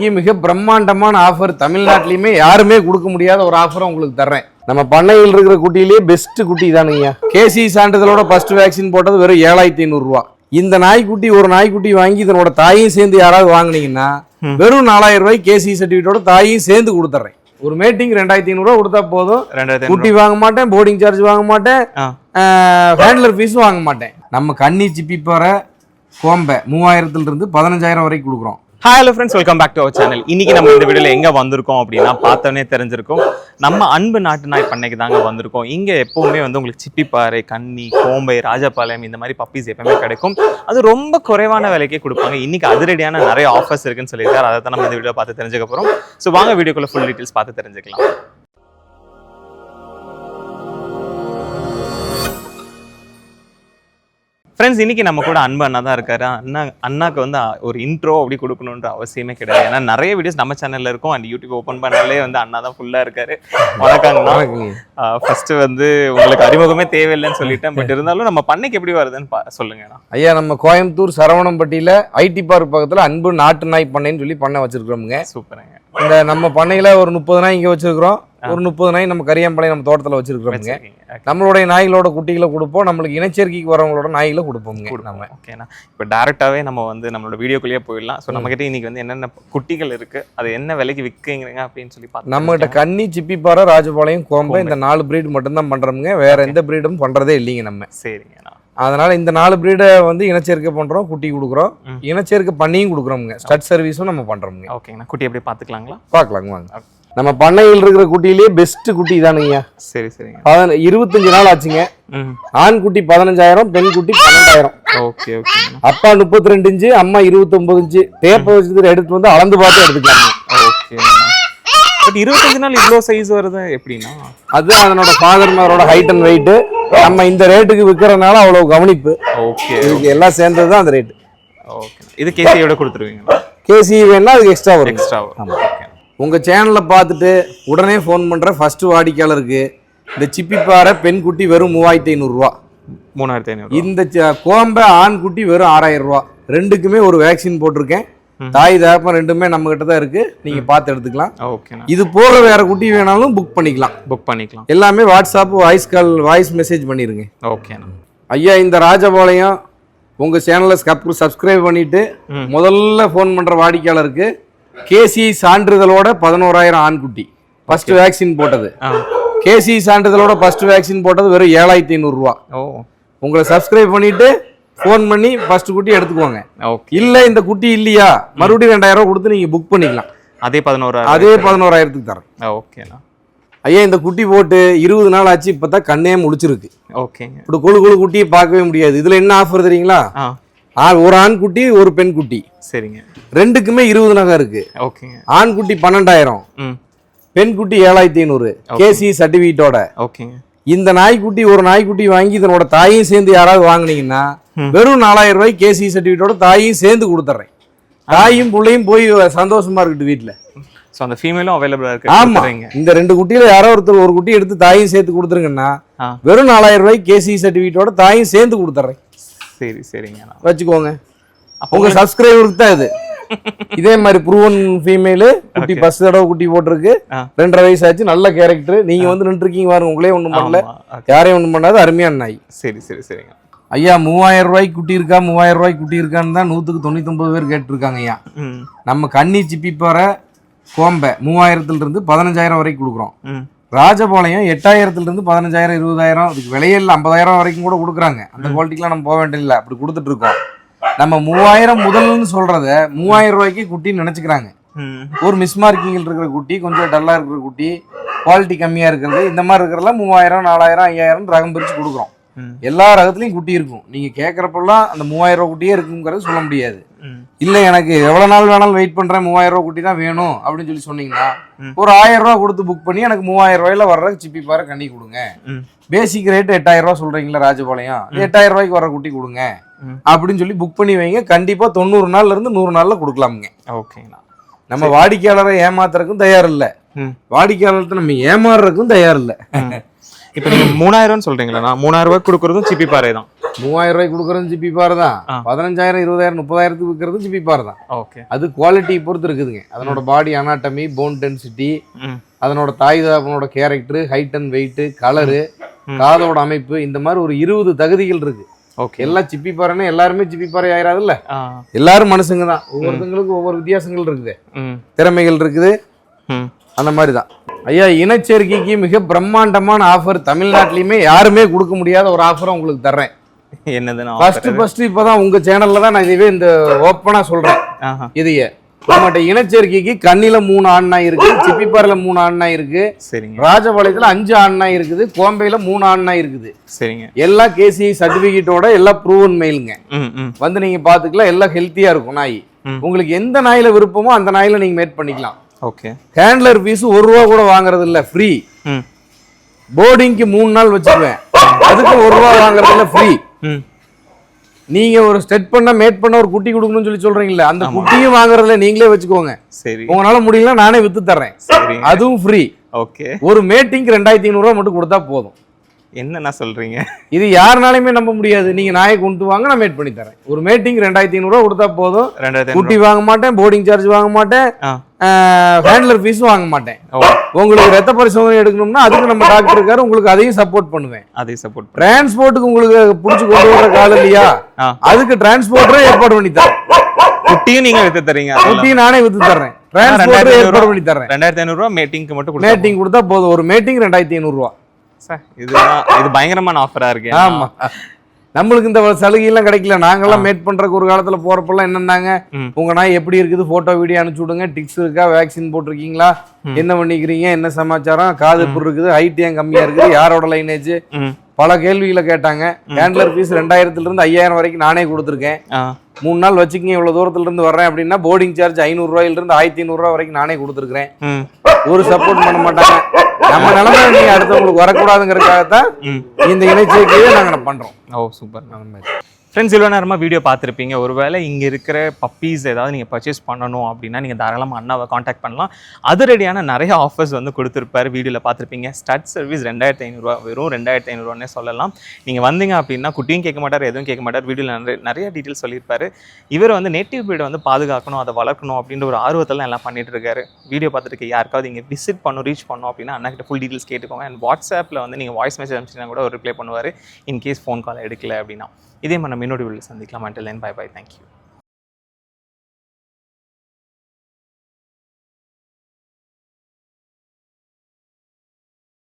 மிக பிரம்மாண்டமான ஆஃபர் தமிழ்நாட்டிலையுமே யாருமே கொடுக்க முடியாத ஒரு ஆஃபரை உங்களுக்கு தர்றேன். நம்ம பண்ணையில் இருக்கிற குட்டியிலேயே பெஸ்ட் குட்டி தானுங்க. கேசி சான்றிதழோட ஃபர்ஸ்ட் வேக்சின் போட்டது வெறும் 7500 ரூபா. இந்த நாய்க்குட்டி ஒரு நாய்க்குட்டி வாங்கி இதனோட தாயும் சேர்ந்து யாராவது வாங்கினீங்கன்னா வெறும் 4000 ரூபாய் கேசி சர்டிபிகேட்டோட தாயும் சேர்ந்து கொடுத்துறேன். ஒரு மேட்டிங் 2500 ரூபா கொடுத்தா போதும். குட்டி வாங்க மாட்டேன், போர்டிங் சார்ஜ் வாங்க மாட்டேன், ஹேண்ட்லர் ஃபீஸும் வாங்க மாட்டேன். நம்ம கன்னி சிப்பி பாற கோம்பை 3000 இருந்து 15000 வரைக்கும் கொடுக்குறோம். Hi hello friends, welcome back to our channel. இன்னைக்கு நம்ம இந்த வீடியோல எங்க வந்திருக்கோம் அப்படின்னா பார்த்தோன்னே தெரிஞ்சிருக்கும், நம்ம அன்பு நாட்டு நாய் பண்ணைக்கு தாங்க வந்திருக்கோம். இங்க எப்பவுமே உங்களுக்கு சிப்பிப்பாறை, கன்னி, கோம்பை, ராஜபாளையம் இந்த மாதிரி பப்பீஸ் எப்பவுமே கிடைக்கும். அது ரொம்ப குறைவான விலைக்கே கொடுப்பாங்க. இன்னைக்கு அதிரடியான நிறைய ஆஃபர்ஸ் இருக்குன்னு சொல்லியிருக்காரு. அதை தான் நம்ம இந்த வீடியோ பார்த்து தெரிஞ்சுக்க போறோம். ஸோ வாங்க வீடியோக்குள்ள ஃபுல் டீட்டெயில்ஸ் பார்த்து தெரிஞ்சுக்கலாம். ஃப்ரெண்ட்ஸ், இன்னைக்கு நம்ம கூட அன்பு அண்ணா தான் இருக்காரு. அண்ணாக்கு ஒரு இன்ட்ரோ அப்படி கொடுக்கணுன்ற அவசியமே கிடையாது. ஏன்னா நிறைய வீடியோஸ் நம்ம சேனல்ல இருக்கும். அண்ட் யூடியூப் ஓப்பன் பண்ணாலே அண்ணா தான் ஃபுல்லா இருக்காரு. வணக்கங்கண்ணா. ஃபர்ஸ்ட் உங்களுக்கு அறிமுகமே தேவையில்லைன்னு சொல்லிட்டேன். பட் இருந்தாலும் நம்ம பண்ணைக்கு எப்படி வருதுன்னு சொல்லுங்கண்ணா. ஐயா, நம்ம கோயம்புத்தூர் சரவணம்பட்டியில ஐடி பார்க் பக்கத்துல அன்பு நாட்டு நாய் பண்ணைன்னு சொல்லி பண்ணை வச்சிருக்கிறோமுங்க. சூப்பருங்க. இந்த நம்ம பண்ணையில ஒரு 30 நாய் இங்க வச்சிருக்கிறோம். ஒரு 30 நாய் நம்ம கரியாம்பாளையம் நம்ம தோட்டத்துல வச்சிருக்கிறோமுங்க. நம்மளுடைய நாய்களோட குட்டிகளை கொடுப்போம், நம்மளுக்கு இனச்சேர்க்கைக்கு வரவங்களோட நாய்களை கொடுப்போங்க. நம்ம ஓகேண்ணா, இப்போ டேரக்டாவே நம்ம நம்மளோட வீடியோக்குள்ளேயே போயிடலாம். ஸோ நம்ம கிட்ட இன்னைக்கு என்னென்ன குட்டிகள் இருக்கு, அது என்ன விலைக்கு விற்கிறீங்க அப்படின்னு சொல்லி பார்த்து நம்ம கிட்ட கன்னி, சிப்பிப்பாறை, ராஜபாளையம், கோம்பை இந்த 4 பிரீடு மட்டும்தான் பண்றோமுங்க. வேற எந்த பிரீடும் பண்றதே இல்லைங்க நம்ம. சரிங்கண்ணா. அதனால இந்த 4 பிரீடை இனச்சேர்க்கை பண்றோம், குட்டி கொடுக்குறோம், இனச்சேர்க்கை பண்ணியும் கொடுக்குறோமுங்க. ஸ்டட் சர்வீஸும் நம்ம பண்றோமுங்க. ஓகேங்கண்ணா, குட்டி எப்படி பார்த்துக்கலாங்களா? பார்க்கலாங்க வாங்க. நம்ம பண்ணையில் இருக்கிற குட்டியிலேயே பெஸ்ட் குட்டி தானுங்க. சரி சரிங்க. 25 நாள் ஆச்சுங்க. ஆண் குட்டி 15000, பெண் குட்டி 12000. Okay okay. அப்பா 32 இன்ச்சு, அம்மா 29 இன்ச்சு. டேப்பை வச்சு எடுத்துட்டு அளந்து பார்த்து எடுத்துக்கலாம். ஓகே. பட் 25 நாள் இவ்வளோ சைஸ் வருது எப்படின்னா? அது அதனோட ஃபாதர்மாரோட ஹைட் அண்ட் வெயிட். நம்ம இந்த ரேட்டுக்கு விற்கிறதுனால அவ்வளவு கவனிப்பு. ஓகே. இதுக்கு எல்லாம் சேர்ந்தது தான் அந்த ரேட்டு. ஓகே. இது கேசியோட கொடுத்துருவீங்களா? கேசி வேணா அதுக்கு எக்ஸ்ட்ரா வரும். எக்ஸ்ட்ரா வரும். ஓகே. உங்கள் சேனலை பார்த்துட்டு உடனே ஃபோன் பண்ணுற ஃபர்ஸ்ட் வாடிக்கையாளருக்கு இந்த சிப்பிப்பாறை பெண் குட்டி வெறும் 3500 ரூபா. 3500. இந்த கோம்பை ஆண் குட்டி வெறும் 6000 ரூபா. ரெண்டுக்குமே ஒரு வேக்சின் போட்டிருக்கேன். தாய் தகப்பன் ரெண்டுமே நம்ம கிட்ட தான் இருக்கு. நீங்க பார்த்து எடுத்துக்கலாம். ஓகே. இது போக வேற குட்டி வேணாலும் புக் பண்ணிக்கலாம். எல்லாமே வாட்ஸ்அப் வாய்ஸ் மெசேஜ் பண்ணிருங்க. ஓகே ஐயா, இந்த ராஜபாளையம் உங்க சேனலை சப்ஸ்கிரைப் பண்ணிட்டு முதல்ல ஃபோன் பண்ற வாடிக்கையாளருக்கு கேசி சான்றிதழோட 11000 ஆண்குட்டி ஃபர்ஸ்ட் வேக்சின் போட்டது. கேசி சான்றிதழோட ஃபர்ஸ்ட் வேக்சின் போட்டது வெறும் 7500 ரூபா. உங்களை சப்ஸ்கிரைப் பண்ணிட்டு ஃபோன் பண்ணி ஃபர்ஸ்ட் குட்டி எடுத்துக்கோங்க. இல்ல இந்த குட்டி இல்லையா, மறுபடியும் 2000 ரூபா கொடுத்து நீங்க புக் பண்ணிக்கலாம். அதே 11000க்கு தரேன். ஓகேண்ணா. ஐயா, இந்த குட்டி போட்டு 20 நாள் ஆச்சு. இப்பதான் கண்ணே முடிச்சிருக்கு. ஓகேங்க. இப்படி குழு குட்டியை பார்க்கவே முடியாது. இதுல என்ன ஆஃபர் தெரியுங்களா? ஒரு ஆண் குட்டி, ஒரு பெண் குட்டி. சரிங்க. ரெண்டுக்குமே 20 நகை இருக்கு. ஓகேங்க. ஆண் குட்டி 12000, பெண் குட்டி 7500 கேசி சர்டிபிகேட்டோட. ஓகேங்க. இந்த நாய்க்குட்டி ஒரு நாய்க்குட்டி வாங்கி இதனோட தாயும் சேர்ந்து யாராவது வாங்கினீங்கன்னா வெறும் 4000 ரூபாய் கேசி சர்டிபிகேட்டோட தாயும் சேர்ந்து கொடுத்துறேன். தாயும் பிள்ளையும் போய் சந்தோஷமா இருக்கட்டும் வீட்டுல. சோ அந்த ஃபீமேலும் அவைலபிளா இருக்கு. ஆமா, இந்த 2 குட்டியில யாரோ ஒருத்தர் ஒரு குட்டி எடுத்து தாயும் சேர்த்து கொடுத்துருங்கன்னா வெறும் 4000 ரூபாய் கேசி சர்டிபிகேட்டோட தாயும் சேர்ந்து கொடுத்துறேன். சரி சரிங்க, வச்சுக்கோங்க. உங்க சப்ஸ்கிரைபருக்கு தான் இது. இதே மாதிரி ப்ரூவன் ஃபீமேல் குட்டி ஃபர்ஸ்ட் தடவை குட்டி போட்டிருக்கு. 2.5 வயசு ஆச்சு. நல்ல கேரக்டர். நீங்க நின்றுருக்கீங்க பாருங்க. உங்களே ஒண்ணும் பண்ணல, யாரையும் ஒண்ணும் பண்ணாது. அருமையான நாய். சரி சரி சரிங்க. ஐயா, 3000 ரூபாய்க்கு குட்டி இருக்கா, 3000 ரூபாய்க்கு குட்டி இருக்கான்னு தான் 199 பேர் கேட்டுருக்காங்க. ஐயா, நம்ம கன்னி சிப்பிப்பாறை கோம்பை 3000 இருந்து 15000 வரைக்கும் கொடுக்குறோம். ராஜபாளையம் 8000 இருந்து 15000, 20000, அதுக்கு விலையில 50000 வரைக்கும் கூட கொடுக்குறாங்க. அந்த குவாலிட்டிக்கெல்லாம் நம்ம போக வேண்டியதில்லை. அப்படி கொடுத்துட்டு இருக்கோம். நம்ம 3000 முதல்னு சொல்றத 3000 ரூபாய்க்கு குட்டின்னு நினைச்சுக்கிறாங்க. ஒரு மிஸ்மார்க்கிங் இருக்கிற குட்டி, கொஞ்சம் டல்லா இருக்கிற குட்டி, குவாலிட்டி கம்மியா இருக்கிறது, இந்த மாதிரி இருக்கிறதெல்லாம் 3000, 4000, 5000 ரகம் பிரிச்சு கொடுக்குறோம். எல்லா ரகத்துலயும் குட்டி இருக்கும். நீங்க கேட்கறப்பெல்லாம் அந்த 3000 ரூபாய் குட்டியே இருக்குங்கிறது சொல்ல முடியாது. இல்ல எனக்கு எவ்வளவு நாள் வேணாலும் வெயிட் பண்றேன், 3000 ரூபாய் குட்டி தான் வேணும் அப்படின்னு சொல்லி சொன்னீங்கன்னா ஒரு 1000 ரூபாய் கொடுத்து புக் பண்ணி எனக்கு 3000 ரூபாயில வர்ற சிப்பிப்பாறை கண்ணி கொடுங்க. பேசிக் ரேட் 8000 ரூபாய் சொல்றீங்களா ராஜபாளையம், 8000 ரூபாய்க்கு வர குட்டி கொடுங்க அப்படின்னு சொல்லி புக் பண்ணி வைங்க. கண்டிப்பா 90 நாள்ல இருந்து 100 நாள்ல கொடுக்கலாமுங்க. ஓகேங்களா. நம்ம வாடிக்கையாளரை ஏமாத்துறதுக்கும் தயார் இல்ல, வாடிக்கையாளர்கிட்ட நம்ம ஏமாறுறதுக்கும் தயார் இல்ல. இப்போ நீங்க 3000 சொல்றீங்களா? 3000 ரூபாய் கொடுக்கறதும் சிப்பிப்பாறை தான். ரூபாய்க்கு கொடுக்குறது சிப்பி பாறை தான். 15,000 20,000 30,000 விற்கிறது சிப்பி பாறை தான். ஓகே. அது குவாலிட்டி பொறுத்து இருக்குதுங்க. அதனோட பாடி அனாட்டமி, போன் டென்சிட்டி, அதனோட தாய் தகப்பனோட character, height and weight, colour, காதோட அமைப்பு, இந்த மாதிரி ஒரு 20 தகுதிகள் இருக்கு. ஓகே. எல்லாம் சிப்பி பாறைன்னா எல்லாருமே சிப்பி பாறை ஆயிராதுல்ல. எல்லாரும் மனுஷங்க தான். ஒவ்வொருத்தங்களுக்கும் ஒவ்வொரு வித்தியாசங்கள் இருக்குது, திறமைகள் இருக்குது. அந்த மாதிரி தான் ஐயா. இனச்சேர்க்கைக்கு மிக பிரம்மாண்டமான ஆஃபர் தமிழ்நாட்டிலையுமே யாருமே கொடுக்க முடியாத ஒரு ஆஃபரை உங்களுக்கு தர்றேன். என்னதுன்னா ஃபர்ஸ்ட் இப்பதான் உங்க சேனல்ல தான் நான் இதுவே இந்த ஓப்பனா சொல்றேன். இதையே நம்மகிட்ட இனச்சேர்க்கைக்கு கண்ணில 3 ஆண் நாய் இருக்கு, சிப்பிப்பாறையில 3 ஆண் நாய் இருக்கு, ராஜபாளையத்துல 5 ஆண் நாய் இருக்குது, கோம்பையில 3 ஆண் நாய் இருக்குது. சரிங்க. எல்லா கேசிஐ சர்டிபிகேட்டோட எல்லாம் ப்ரூவன் மெயிலுங்க. வந்து நீங்க பாத்துக்கலாம். எல்லாம் ஹெல்த்தியா இருக்கும் நாய். உங்களுக்கு எந்த நாயில விருப்பமோ அந்த நாயில நீங்க மேட் பண்ணிக்கலாம். ஓகே. ஹேண்ட்லர் ஃபீஸ் 1 ரூபா கூட வாங்குறது இல்ல, ஃப்ரீ. போர்டிங்க்கு 3 நாள் வச்சுக்குவேன், அதுக்கு 1 ரூபா வாங்குறது இல்ல, ஃப்ரீ. நீங்க ஒரு ஸ்டெட் பண்ண மேட் பண்ண ஒரு குட்டி கொடுக்கணும்னு சொல்றீங்கல்ல, அந்த குட்டியும் வாங்குறதுல நீங்களே வச்சுக்கோங்க. சரி. உங்களால முடியல நானே வித்து தர்றேன், அதுவும் ஃப்ரீ. ஓகே. ஒரு மேட்டிங்க்கு 2,500 ரூபா மட்டும் கொடுத்தா போதும். என்ன சொல்றீங்க? இது யாருனாலுமே நம்ப முடியாது. நீங்க நாயை கொண்டு வாங்க, நான் மேட் பண்ணி தரேன். ஒரு மேட்டிங் 2,500 ரூபா கொடுத்தா போதும். குட்டி வாங்க மாட்டேன், போர்டிங் சார்ஜ் வாங்க மாட்டேன், ஹேண்ட்லர் ஃபீஸ் வாங்க மாட்டேன். உங்களுக்கு ரத்த பரிசோதனை எடுக்கணும்னா அதுக்கு நம்ம டாக்டர் இருக்காரு, உங்களுக்கு அதையும் சப்போர்ட் பண்ணுவேன். டிரான்ஸ்போர்ட்டுக்கு உங்களுக்கு புடிச்சு கொண்டு வர கால் இல்லையா, அதுக்கு டிரான்ஸ்போர்ட்டரே ஏற்பாடு பண்ணி தரேன். குட்டியும் நீங்க வித்து தரீங்க? குட்டியும் நானே வித்து தர்றேன், டிரான்ஸ்போர்ட்டரே ஏற்பாடு பண்ணி தர்றேன். 2,500 ரூபா மேட்டிங்க்கு மட்டும். மேட்டிங் கொடுத்தா போதும். ஒரு மேட்டிங் 2,500 ரூபா. இது பயங்கரமான ஆஃபரா இருக்கு. ஆமா, நம்மளுக்கு இந்த சலுகை எல்லாம் கிடைக்கல. நாங்கெல்லாம் மேட் பண்றதுக்கு ஒரு காலத்துல போறப்பெல்லாம் என்னன்னாங்க, உங்க நாய் எப்படி இருக்குது, போட்டோ வீடியோ அனுப்பிச்சு விடுங்க, டிக்ஸ் இருக்கா, வேக்சின் போட்டிருக்கீங்களா, என்ன பண்ணிக்கிறீங்க, என்ன சமாச்சாரம், காது எப்படி இருக்குது, ஹைட் ஏன் கம்மியா இருக்குது, யாரோட லைனேஜ், பல கேள்விகளை கேட்டாங்க. ஹேண்ட்லர் ஃபீஸ் 2,000 இருந்து 5,000 வரைக்கும் நானே கொடுத்துருக்கேன். 3 நாள் வச்சுக்கிங்க, இவ்வளவு தூரத்துல இருந்து வர்றேன் அப்படின்னா போர்டிங் சார்ஜ் 500 ரூபாயில இருந்து 1,500 ரூபாய் வரைக்கும் நானே கொடுத்துருக்கேன். ஒரு சப்போர்ட் பண்ண மாட்டாங்க. நம்ம நிலைமை நீங்க அடுத்தவங்களுக்கு வரக்கூடாதுங்கிறதுக்காகத்தான் இந்த இணைச்சேர்க்கையை நாங்க பண்றோம். ஓ சூப்பர். ஃப்ரெண்ட்ஸ், இவ்வளோ நேரமாக வீடியோ பார்த்துருப்பீங்க. ஒருவேளை இங்கே இருக்கிற பப்பீஸ் ஏதாவது நீங்கள் பர்ச்சேஸ் பண்ணணும் அப்படின்னா நீங்கள் தாராளமாக அண்ணாவை காண்டாக்ட் பண்ணலாம். அதிரடியான நிறைய ஆஃபர்ஸ் வந்து கொடுத்துருப்பாரு, வீடியோவில் பார்த்துருப்பீங்க. ஸ்டட் சர்வீஸ் 2,500 ரூபா, வெறும் 2,500 ரூபான்னே சொல்லலாம். நீங்கள் வந்தீங்க அப்படின்னா குட்டியும் கேட்க மாட்டார், எதுவும் கேட்க மாட்டார். வீடியோவில் நிறைய டீட்டெயில்ஸ் சொல்லியிருப்பாரு. இவர் வந்து நேட்டிவ் பீடை வந்து பாதுகாக்கணும், அதை வளர்க்கணும் அப்படின்ற ஒரு ஆர்வத்தில் எல்லாம் பண்ணிட்டு இருக்காரு. வீடியோ பார்த்துட்டு யாருக்காவது இங்கே விசிட் ரீச் பண்ணணும் அப்படின்னா அண்ணா கிட்ட ஃபுல் டீட்டெயில்ஸ் கேட்டுக்கோங்க. அண்ட் வாட்ஸ்அப்பில் வந்து நீங்கள் வாய்ஸ் மெசேஜ் அனுப்பிச்சிங்கன்னா கூட ஒரு ரிப்ளை பண்ணுவார், இன்கேஸ் ஃபோன் கால் எடுக்கல அப்படின்னா. இதே மாதிரி நம்ம இன்னொரு வீடியோவில் சந்திக்கலாம். until then, bye bye, thank you.